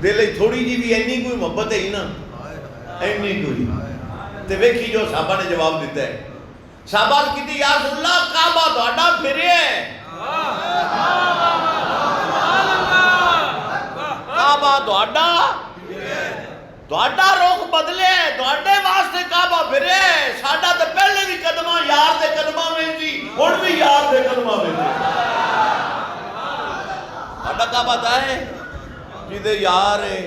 دل تھوڑی جی بھی اینی کوئی محبت ہے ہی نا، اینی کوئی تے ویکھی جو صحابہ نے جواب دیتا ہے. صحابہ کہتی یا رسول اللہ کعبہ تہاڈا پھرے ہے، کعبہ تہاڈا رخ بدلے، تہاڈے واسطے کعبہ پھرے ہے. ساڈا تے پہلے بھی قدمہ یار دے قدمہ میں سی، ہن بھی یار دے قدمہ میں سی. ساڈا کعبہ تا ہے جدے یار ہے.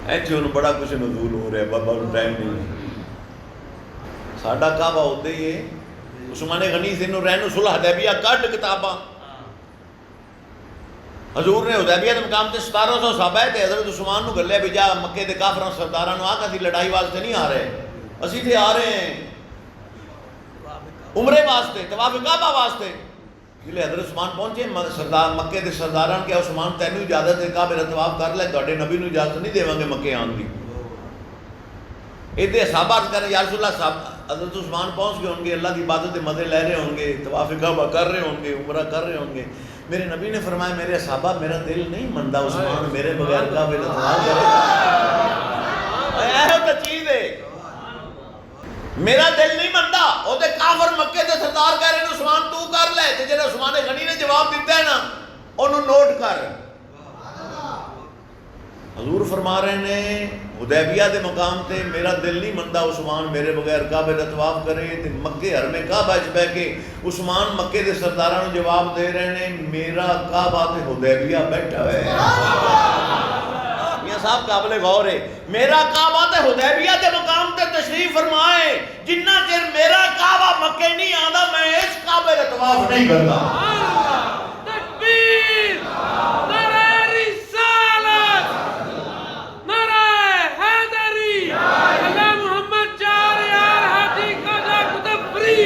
ایچے انہوں بڑا کچھ نزول ہو رہا ہے، بابا انہوں ٹائم نہیں. ساڈا کعبہ ہوتے ہی ہے. عثمان غنی سے انہوں رہنو صلح حدیبیہ کٹ کتاباں. حضور نے حدیبیہ دے مقام تے 1700 صحابہ ہے تے حضرت عثمان نو گلے بھی جا مکے دے کافراں سرداراں نو آکھا سی لڑائی واسطے نہیں آ رہے، اسی تھے آ رہے ہیں عمرے واسطے، طواف کعبہ واسطے. جلے حضرت عثمان پہنچے مکے دے سرداراں کہ عثمان تینوں اجازت ہے کعبے دا طواف کر لے، تہاڈے نبی نو اجازت نہیں دیواں گے مکے آن دی. ادھے صحابہ کہہ رہے یا رسول اللہ صاحب حضرت عثمان پہنچ گئے ہوں گے، اللہ کی عبادت دے مزے لے رہے ہوں گے، طواف کعبہ کر رہے ہوں گے، عمرہ کر رہے ہوں گے. میرے نبی نے فرمایا میرے صحابہ میرا دل نہیں منتا عثمان میرے بغیر کعبے دا طواف کرے. ایہو تے چیز ہے، میرا دل نہیں منتا. او تے کافر مکے دے سردار کہہ رہے ہیں عثمان تو کر لے، تے جڑا عثمان غنی نے جواب دیتا ہے نا انہوں نوٹ کر. حضور فرما رہے ہیں حدیبیہ دے مقام تے میرا دل نہیں منتا عثمان میرے بغیر کعبے دا طواف کرے. تے مکے حرم کعبہ وچ بیٹھ کے عثمان مکے دے سرداراں نوں جواب دے رہے ہیں میرا کعبہ تے حدیبیہ بیٹھا ہے. میاں صاحب قابل غور ہے، میرا کعبہ تے حدیبیہ دے مقام تے تشریف فرمائے. جنہ چر میرا کعبہ مکے نہیں آندا میں اس کعبے دا طواف نہیں کرتا. تکبیر، نعرہ رسالت، نعرہ حیدری، اللہ محمد چار یار ہاتھی کا جا کتفری.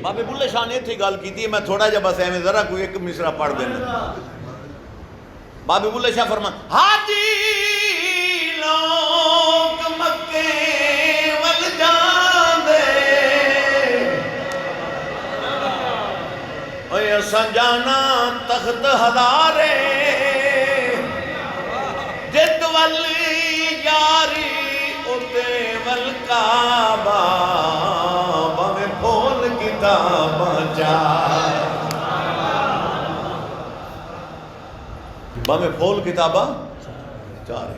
بابے بلے شاہ نے تھی گل کی تھی، میں تھوڑا جا بس ایویں ذرا کوئی ایک مصرع پڑھ دینا. بابے بلے شاہ فرما حاجی لوگ مکے ول جاندے اوے اساں جانا تخت ہزارے جت ول یاری اتے ول کعبہ بھویں پھول کتاباں چار بھویں پھول کتاباں چار.